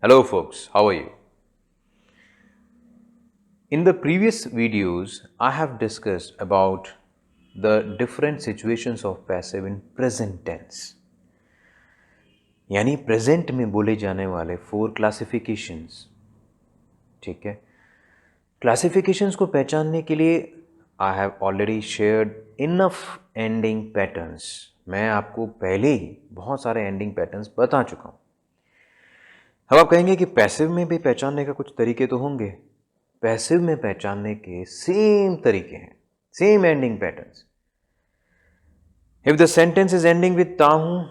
Hello folks, how are you? In the previous videos, I have discussed about the different situations of passive in present tense. यानी present में बोले जाने वाले 4 classifications. ठीक है, classifications को पहचानने के लिए I have already shared enough ending patterns. मैं आपको पहले ही बहुत सारे एंडिंग पैटर्न्स बता चुका हूँ. अब आप कहेंगे कि पैसिव में भी पहचानने का कुछ तरीके तो होंगे. पैसिव में पहचानने के सेम तरीके हैं, same ending patterns. If the sentence is ending with ता हूं,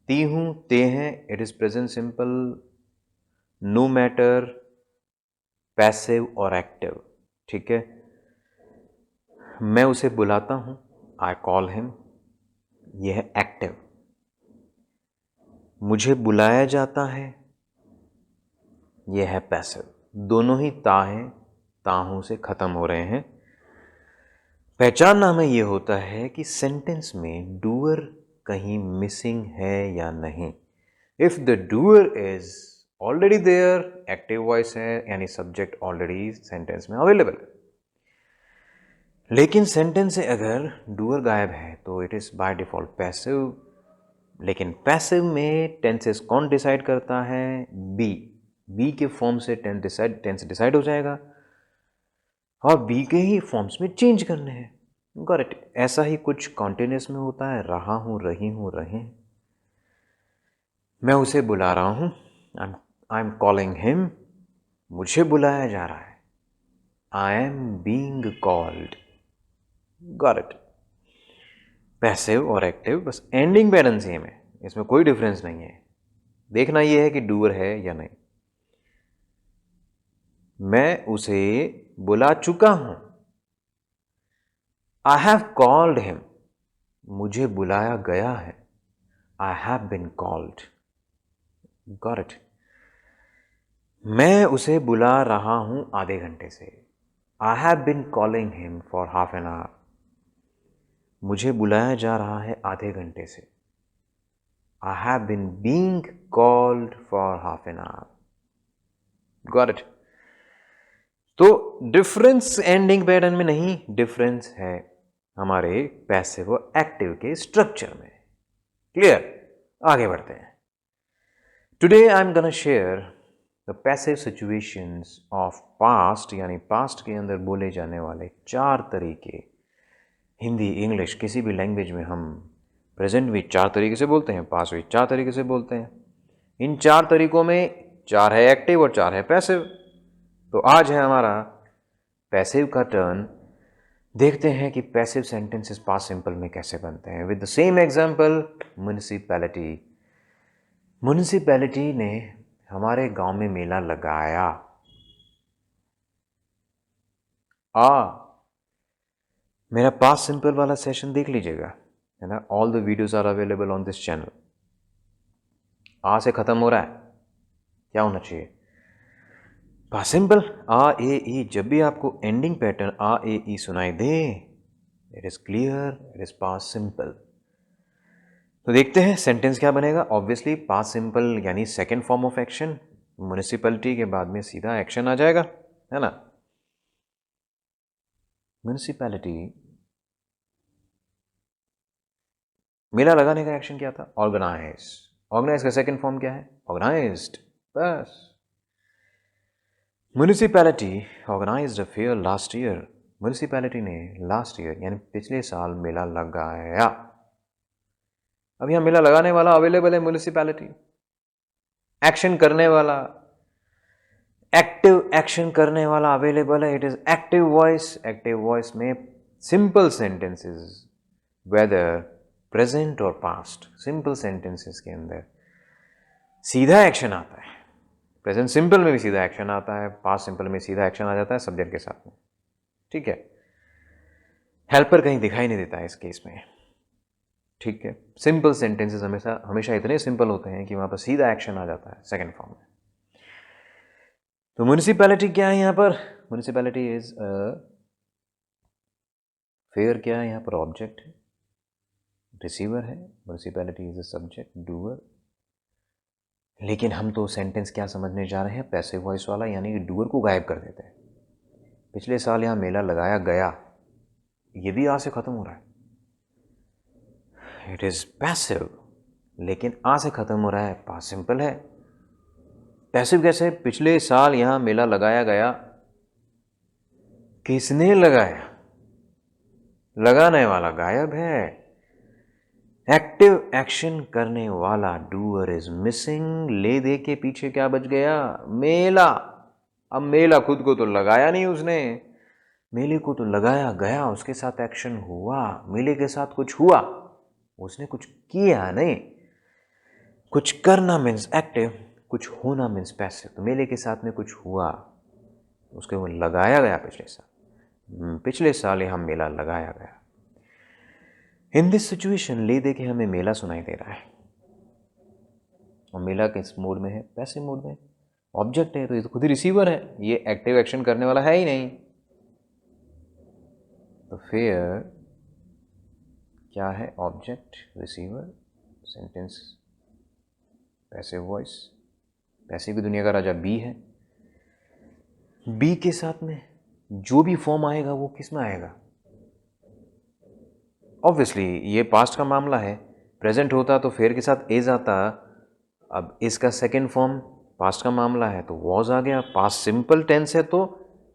ती हूं, ते हैं, it is present simple, no matter, passive और एक्टिव. ठीक है, मैं उसे बुलाता हूं, आई कॉल हिम, यह है एक्टिव. मुझे बुलाया जाता है, यह है पैसिव. दोनों ही ता हैं, ताहू से खत्म हो रहे हैं. पहचानना हमें यह होता है कि सेंटेंस में डूअर कहीं मिसिंग है या नहीं. If the doer is already there, active voice है, यानी सब्जेक्ट ऑलरेडी सेंटेंस में अवेलेबल है. लेकिन सेंटेंस से अगर डूअर गायब है तो it is by default passive. लेकिन पैसिव में टेंसेस कौन डिसाइड करता है? बी के फॉर्म से टेंस डिसाइड हो जाएगा और बी के ही फॉर्म्स में चेंज करने हैं. Got it. ऐसा ही कुछ कॉन्टिन्यूस में होता है, रहा हूं, रही हूं, रहे. मैं उसे बुला रहा हूं, आई एम कॉलिंग हिम. मुझे बुलाया जा रहा है, I am being called. Got it. Passive और एक्टिव बस एंडिंग पैटर्न सेम है, इसमें कोई डिफरेंस नहीं है. देखना यह है कि डूअर है या नहीं. मैं उसे बुला चुका हूं, आई हैव कॉल्ड हिम. मुझे बुलाया गया है, I have been called. Got it. मैं उसे बुला रहा हूं आधे घंटे से, I have been calling him for half an hour. मुझे बुलाया जा रहा है आधे घंटे से, I have been being called for half an hour. Got it. तो डिफरेंस एंडिंग पैटर्न में नहीं, डिफरेंस है हमारे पैसिव और एक्टिव के स्ट्रक्चर में. क्लियर? आगे बढ़ते हैं. Today I am gonna share the passive situations of past, यानी पास्ट के अंदर बोले जाने वाले 4 तरीके. हिंदी, इंग्लिश, किसी भी लैंग्वेज में हम प्रेजेंट भी 4 तरीके से बोलते हैं, पास्ट भी 4 तरीके से बोलते हैं. इन 4 तरीकों में 4 है एक्टिव और 4 है पैसिव. तो आज है हमारा पैसिव का टर्न. देखते हैं कि पैसिव सेंटेंसेस पास्ट सिंपल में कैसे बनते हैं. With the same example, municipality. Municipality ने हमारे गांव में मेला लगाया. मेरा पास्ट सिंपल वाला सेशन देख लीजिएगा, है ना. All the videos are available on this channel. से खत्म हो रहा है, क्या होना चाहिए? Past simple. आ ए ई. जब भी आपको एंडिंग पैटर्न आ ए ई सुनाई दे, it is clear, it is past simple. तो देखते हैं सेंटेंस क्या बनेगा. ऑब्वियसली पास्ट सिंपल यानी second form of action. Municipality के बाद में सीधा एक्शन आ जाएगा, है ना. म्युनिसिपैलिटी, मेला लगाने का एक्शन क्या था? ऑर्गेनाइज. ऑर्गेनाइज का सेकेंड फॉर्म क्या है? ऑर्गेनाइज्ड. बस. Municipality organised a fair last year. Municipality ने लास्ट ईयर यानी पिछले साल मेला लगाया. अब यहां मेला लगाने वाला अवेलेबल है, म्युनिसिपैलिटी. एक्शन करने वाला, एक्टिव एक्शन करने वाला अवेलेबल है, it is active voice. Active voice में सिंपल सेंटेंसेस, वेदर प्रेजेंट और पास्ट, सिंपल सेंटेंसेस के अंदर सीधा एक्शन आता है. प्रेजेंट सिंपल में भी सीधा एक्शन आता है, पास्ट सिंपल में सीधा एक्शन आ जाता है सब्जेक्ट के साथ में. ठीक है. हेल्पर कहीं दिखाई नहीं देता है इस केस में. ठीक है. सिंपल सेंटेंसेस हमेशा हमेशा इतने सिंपल होते हैं कि वहां पर सीधा एक्शन आ जाता है सेकेंड फॉर्म में. तो म्युनिसिपैलिटी क्या है यहां पर? Municipality is a fair. क्या है यहां पर? ऑब्जेक्ट है, रिसीवर है. Municipality is a subject, doer. लेकिन हम तो सेंटेंस क्या समझने जा रहे हैं, पैसिव वॉइस वाला, यानी कि डूअर को गायब कर देते हैं। पिछले साल यहाँ मेला लगाया गया, ये भी आ से खत्म हो रहा है, इट इज पैसिव, लेकिन आ से खत्म हो रहा है, पास्ट सिंपल है। पैसिव कैसे, पिछले साल यहाँ मेला लगाया गया, किसने लगाया, लगाने वाला गायब है। एक्टिव एक्शन करने वाला डूअर इज मिसिंग, ले दे के पीछे क्या बच गया, मेला। अब मेला खुद को तो लगाया नहीं उसने, मेले को तो लगाया गया, उसके साथ एक्शन हुआ, मेले के साथ कुछ हुआ, उसने कुछ किया नहीं। कुछ करना मीन्स एक्टिव, कुछ होना मीन्स पैसिव। तो मेले के साथ में कुछ हुआ, उसके वो लगाया गया पिछले साल यहाँ मेला लगाया गया। इन दिस सिचुएशन ले दे के हमें मेला सुनाई दे रहा है, और मेला किस मोड में है, पैसिव मोड में। ऑब्जेक्ट है तो ये तो खुद ही रिसीवर है, ये एक्टिव एक्शन करने वाला है ही नहीं। तो फिर क्या है, object, receiver, sentence, passive voice. Passive की दुनिया का राजा बी है, बी के साथ में जो भी फॉर्म आएगा वो किस में आएगा, ऑब्वियसली ये पास्ट का मामला है। प्रेजेंट होता तो फेयर के साथ एज आता, अब इसका सेकेंड फॉर्म पास्ट का मामला है तो वॉज आ गया, पास्ट सिंपल टेंस है तो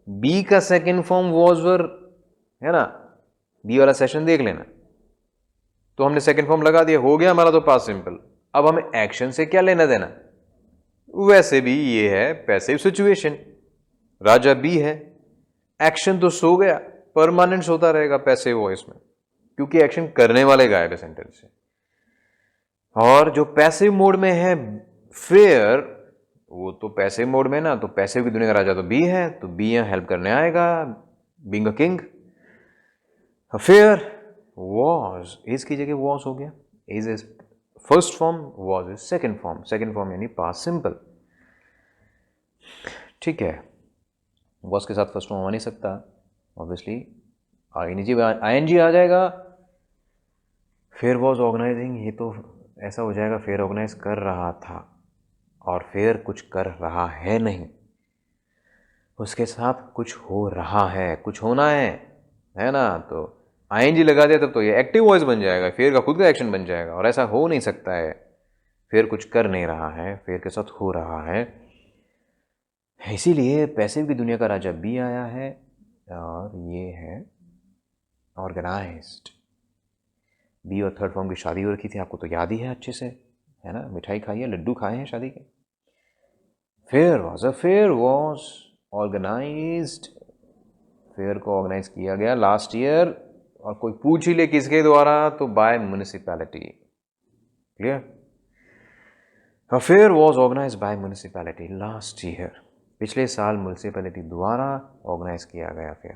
बी का सेकेंड फॉर्म वॉज वर है ना। बी वाला सेशन देख लेना, तो हमने सेकेंड फॉर्म लगा दिया, हो गया हमारा तो पास्ट सिंपल। अब हमें एक्शन से क्या लेना देना, वैसे भी ये है पैसिव सिचुएशन, राजा बी है, एक्शन तो सो गया, परमानेंट होता रहेगा पैसिव वॉइस में, क्योंकि एक्शन करने वाले गायब है सेंटेंस से। और जो पैसिव मोड में है फेयर, वो तो पैसिव मोड में ना, तो पैसिव की दुनिया का राजा तो बी है, तो बी यहां हेल्प करने आएगा, being a king. Fair was, is की जगह वॉज हो गया, is first form, was is second form, second form यानी पास्ट सिंपल। ठीक है, वॉज के साथ फर्स्ट फॉर्म आ नहीं सकता, ऑब्वियसली आईएनजी आ जाएगा। फेयर वॉज ऑर्गेनाइजिंग, ये तो ऐसा हो जाएगा फेयर ऑर्गेनाइज कर रहा था, और फेयर कुछ कर रहा है नहीं, उसके साथ कुछ हो रहा है, कुछ होना है ना। तो आईएनजी लगा दिया तब तो ये एक्टिव वॉइस बन जाएगा, फेयर का खुद का एक्शन बन जाएगा, और ऐसा हो नहीं सकता है। फेयर कुछ कर नहीं रहा है, फेयर के साथ हो रहा है, इसीलिए पैसिव की दुनिया का राजा बी आया है, और ये है ऑर्गेनाइज्ड। बी और थर्ड फॉर्म की शादी हो रखी थी, आपको तो याद ही है अच्छे से, है ना, मिठाई खाई है, लड्डू खाए हैं शादी के। फेयर वॉज ऑर्गेनाइज्ड, फेयर को ऑर्गेनाइज किया गया लास्ट ईयर, और कोई पूछ ही ले किसके द्वारा, तो by municipality. Clear, fair was organise by municipality last year, पिछले साल म्युनिसिपैलिटी द्वारा ऑर्गेनाइज किया गया फेयर।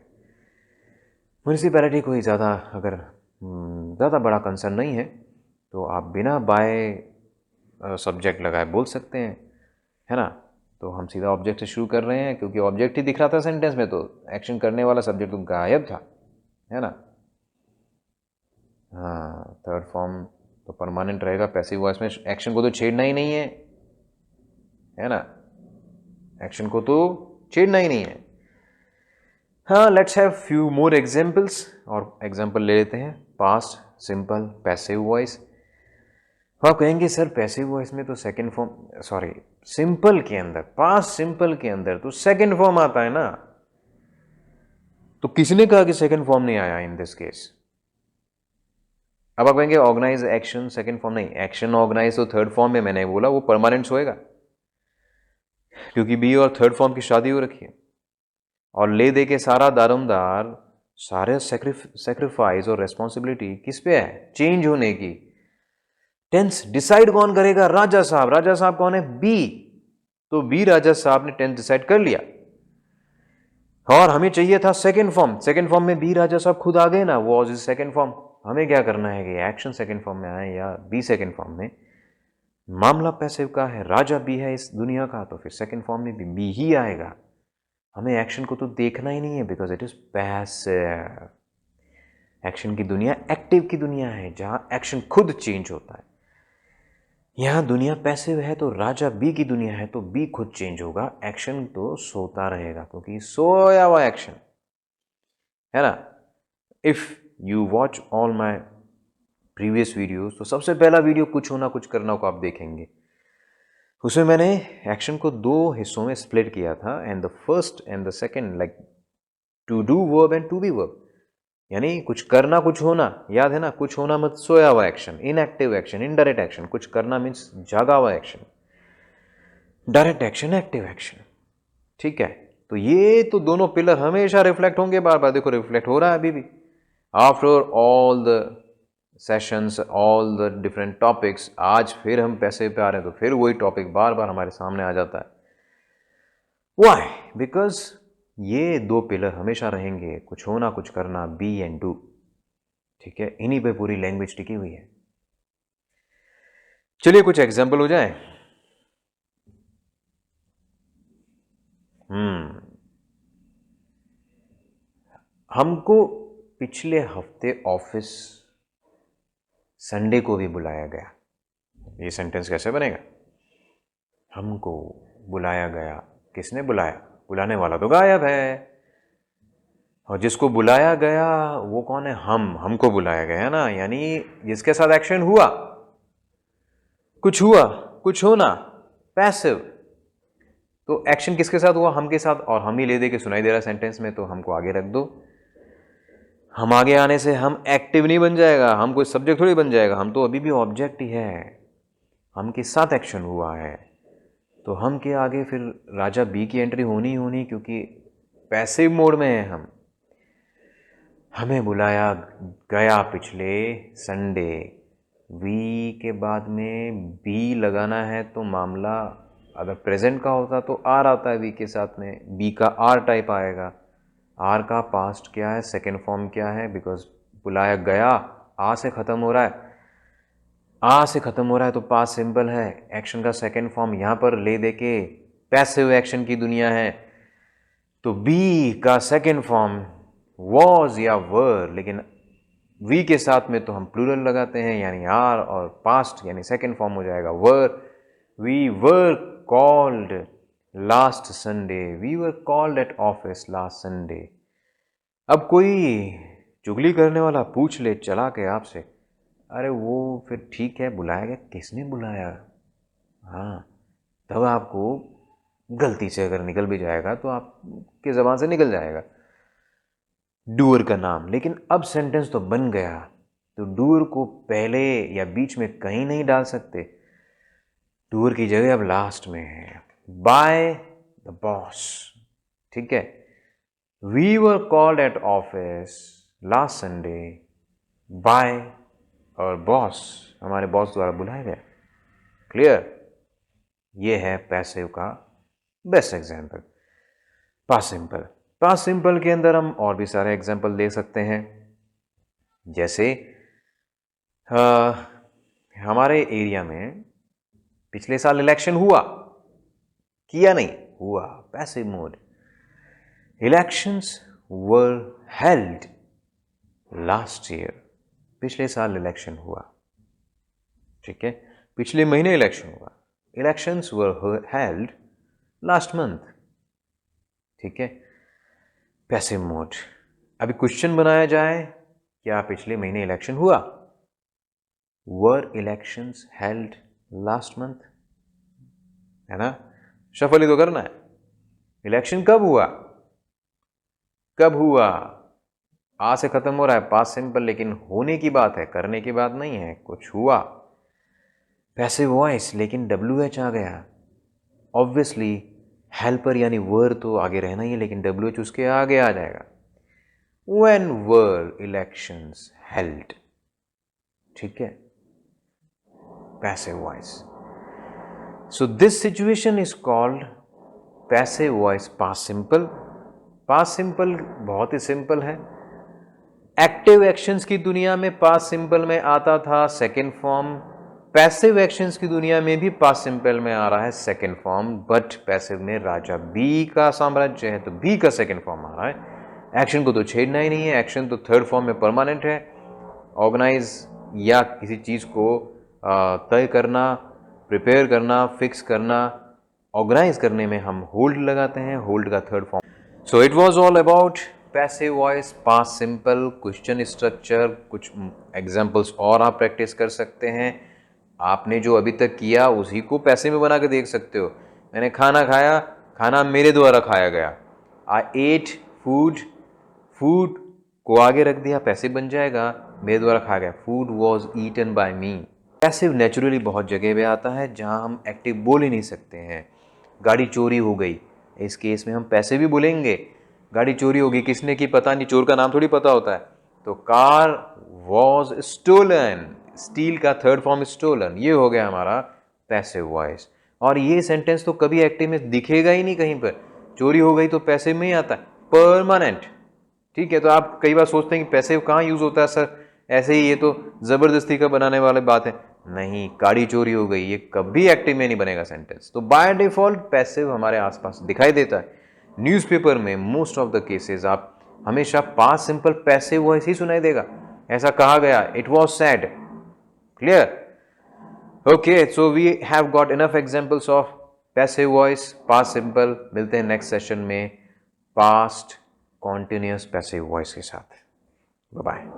म्युनिसिपैलिटी कोई ज़्यादा अगर ज़्यादा बड़ा कंसर्न नहीं है तो आप बिना बाय सब्जेक्ट लगाए बोल सकते हैं, है ना। तो हम सीधा ऑब्जेक्ट से शुरू कर रहे हैं, क्योंकि ऑब्जेक्ट ही दिख रहा था सेंटेंस में, तो एक्शन करने वाला सब्जेक्ट तो गायब था, है ना। हाँ, थर्ड फॉर्म तो परमानेंट रहेगा पैसिव वॉइस में, एक्शन को तो छेड़ना ही नहीं है ना, एक्शन को तो छेड़ना ही नहीं है। हाँ, let's have few more examples, और एग्जाम्पल ले लेते हैं। पास्ट सिंपल पैसिव वॉइस, आप कहेंगे सर पैसिव वॉइस में तो सेकंड फॉर्म, सॉरी सिंपल के अंदर, पास्ट सिंपल के अंदर तो सेकंड फॉर्म आता है ना, तो किसने कहा कि सेकंड फॉर्म नहीं आया इन दिस केस। अब आप कहेंगे ऑर्गेनाइज एक्शन सेकंड फॉर्म, नहीं, एक्शन ऑर्गेनाइज तो थर्ड फॉर्म में मैंने बोला वो परमानेंट होएगा, क्योंकि बी और थर्ड फॉर्म की शादी हो रखी है, और ले दे के सारा दारोमदार, सारे सेक्रीफाइस और रेस्पॉन्सिबिलिटी किस पे है, चेंज होने की। टेंस डिसाइड कौन करेगा, राजा साहब। राजा साहब कौन है, बी, तो बी राजा साहब ने टेंस डिसाइड कर लिया, और हमें चाहिए था सेकंड फॉर्म, सेकंड फॉर्म में बी राजा साहब खुद आ गए ना, वॉज इज सेकंड फॉर्म। हमें क्या करना है कि एक्शन सेकंड फॉर्म में आए या बी सेकंड फॉर्म में, मामला पैसिव का है, राजा बी है इस दुनिया का, तो फिर सेकंड फॉर्म में भी बी ही आएगा। हमें एक्शन को तो देखना ही नहीं है, because it is passive. Action की दुनिया एक्टिव की दुनिया है, जहां एक्शन खुद चेंज होता है। यहाँ दुनिया पैसिव है तो राजा बी की दुनिया है तो बी खुद चेंज होगा, एक्शन तो सोता रहेगा क्योंकि सोया हुआ एक्शन है ना। If you watch all my previous videos तो सबसे पहला वीडियो कुछ होना कुछ करना को आप देखेंगे, उसमें मैंने एक्शन को दो हिस्सों में स्प्लिट किया था, and the first and the second like to do verb and to be verb, यानी कुछ करना कुछ होना, याद है ना, कुछ होना मत सोया हुआ action, inactive action, indirect action, कुछ करना मीन्स जागा हुआ action, direct action, active action, ठीक है। तो ये तो दोनों पिलर हमेशा रिफ्लेक्ट होंगे, बार बार देखो रिफ्लेक्ट हो रहा है अभी भी, after all the sessions, all the different topics, आज फिर हम पैसे पे आ रहे हैं तो फिर वही टॉपिक बार बार हमारे सामने आ जाता है। व्हाई? बिकॉज ये दो पिलर हमेशा रहेंगे, कुछ होना कुछ करना, बी एंड डू, ठीक है। इन्हीं पे पूरी लैंग्वेज टिकी हुई है। चलिए कुछ एग्जाम्पल हो जाए। हमको पिछले हफ्ते ऑफिस संडे को भी बुलाया गया, ये सेंटेंस कैसे बनेगा? हमको बुलाया गया, किसने बुलाया? बुलाने वाला तो गायब है, और जिसको बुलाया गया वो कौन है? हमको बुलाया गया ना, यानी जिसके साथ एक्शन हुआ, कुछ हुआ, कुछ होना, पैसिव, तो एक्शन किसके साथ हुआ? हम के साथ, और हम ही ले दे के सुनाई दे रहा है सेंटेंस में, तो हमको आगे रख दो। हम आगे आने से हम एक्टिव नहीं बन जाएगा, हम कोई सब्जेक्ट थोड़ी बन जाएगा, हम तो अभी भी ऑब्जेक्ट ही है, हम के साथ एक्शन हुआ है, तो हम के आगे फिर राजा बी की एंट्री होनी होनी, क्योंकि पैसिव मोड में है हम। हमें बुलाया गया पिछले संडे, वी के बाद में बी लगाना है तो मामला अगर प्रेजेंट का होता तो आर आता है वी के साथ में, बी का आर टाइप आएगा। आर का पास्ट क्या है, सेकेंड फॉर्म क्या है? बिकॉज बुलाया गया आ से ख़त्म हो रहा है, आ से ख़त्म हो रहा है तो पास्ट सिंपल है, एक्शन का सेकेंड फॉर्म यहाँ पर ले दे के पैसिव एक्शन की दुनिया है, तो बी का सेकेंड फॉर्म वॉज या वर, लेकिन वी के साथ में तो हम प्लूरल लगाते हैं, यानी आर, और पास्ट यानी सेकेंड फॉर्म हो जाएगा were. We were called last Sunday, we were called at office last Sunday. अब कोई चुगली करने वाला पूछ ले चला के आपसे, अरे वो फिर ठीक है बुलाया गया, किसने बुलाया? हाँ, तब आपको गलती से अगर निकल भी जाएगा तो आपके ज़बान से निकल जाएगा डूअर का नाम, लेकिन अब सेंटेंस तो बन गया, तो डूअर को पहले या बीच में कहीं नहीं डाल सकते, डूअर की जगह अब लास्ट में है, बाय द बॉस, ठीक है। We were called at office last Sunday by our boss, हमारे बॉस द्वारा बुलाया गया। क्लियर? ये है पैसिव का best example. Past simple, past simple के अंदर हम और भी सारे एग्जाम्पल दे सकते हैं, जैसे हमारे एरिया में पिछले साल इलेक्शन हुआ, किया नहीं, हुआ, passive mode. Elections were held last year, पिछले साल इलेक्शन हुआ, ठीक है। पिछले महीने इलेक्शन हुआ, elections were held last month, ठीक है, पैसिव मोड। अभी क्वेश्चन बनाया जाए, क्या पिछले महीने इलेक्शन हुआ? वर इलेक्शंस हेल्ड लास्ट मंथ, है ना, शफल ही तो करना है। इलेक्शन कब हुआ? कब हुआ? आ से खत्म हो रहा है, पास्ट सिंपल, लेकिन होने की बात है, करने की बात नहीं है, कुछ हुआ। पैसिव वॉइस, लेकिन WH आ गया, ऑब्वियसली हेल्पर यानी वर तो आगे रहना ही है, लेकिन WH उसके आगे आ जाएगा। When were elections held, ठीक है, passive voice. So this situation is called passive voice past simple. past simple बहुत ही सिंपल है। एक्टिव एक्शंस की दुनिया में पास्ट सिंपल में आता था सेकेंड फॉर्म, पैसिव एक्शंस की दुनिया में भी पास्ट सिंपल में आ रहा है सेकेंड फॉर्म, बट पैसिव में राजा बी का साम्राज्य है तो बी का सेकेंड फॉर्म आ रहा है। एक्शन को तो छेड़ना ही नहीं है, एक्शन तो थर्ड फॉर्म में परमानेंट है। ऑर्गेनाइज या किसी चीज़ को तय करना, प्रिपेयर करना, फिक्स करना, ऑर्गेनाइज करने में हम होल्ड लगाते हैं, होल्ड का third form. So it was all about passive voice, past simple, question structure, कुछ एग्जांपल्स और आप प्रैक्टिस कर सकते हैं। आपने जो अभी तक किया उसी को पैसे में बना के देख सकते हो। मैंने खाना खाया, खाना मेरे द्वारा खाया गया। आई एट फूड, फूड को आगे रख दिया, पैसे बन जाएगा, मेरे द्वारा खाया गया। Food was eaten by me. Passive naturally बहुत जगह पे आता है जहां हम एक्टिव बोल ही नहीं सकते हैं। गाड़ी चोरी हो गई, इस केस में हम पैसे भी बोलेंगे। गाड़ी चोरी हो गई, किसने की पता नहीं, चोर का नाम थोड़ी पता होता है। तो कार वॉज स्टोलन, स्टील का थर्ड फॉर्म स्टोलन, ये हो गया हमारा पैसिव वॉइस। और ये सेंटेंस तो कभी एक्टिव में दिखेगा ही नहीं कहीं पर। चोरी हो गई तो पैसिव में ही आता है, परमानेंट। ठीक है, तो आप कई बार सोचते हैं कि पैसिव कहाँ यूज होता है सर, ऐसे ही ये तो जबरदस्ती का बनाने वाली बात है। नहीं, गाड़ी चोरी हो गई, ये कभी एक्टिव में नहीं बनेगा सेंटेंस। तो बाय डिफॉल्ट पैसिव हमारे आसपास दिखाई देता है। न्यूज़पेपर में मोस्ट ऑफ द केसेस आप हमेशा पास्ट सिंपल पैसिव वॉइस ही सुनाई देगा। ऐसा कहा गया, it was said. Clear? Okay, so we have got enough examples of passive voice, past simple. मिलते हैं नेक्स्ट सेशन में पास्ट कॉन्टिन्यूअस पैसिव वॉइस के साथ। Bye bye.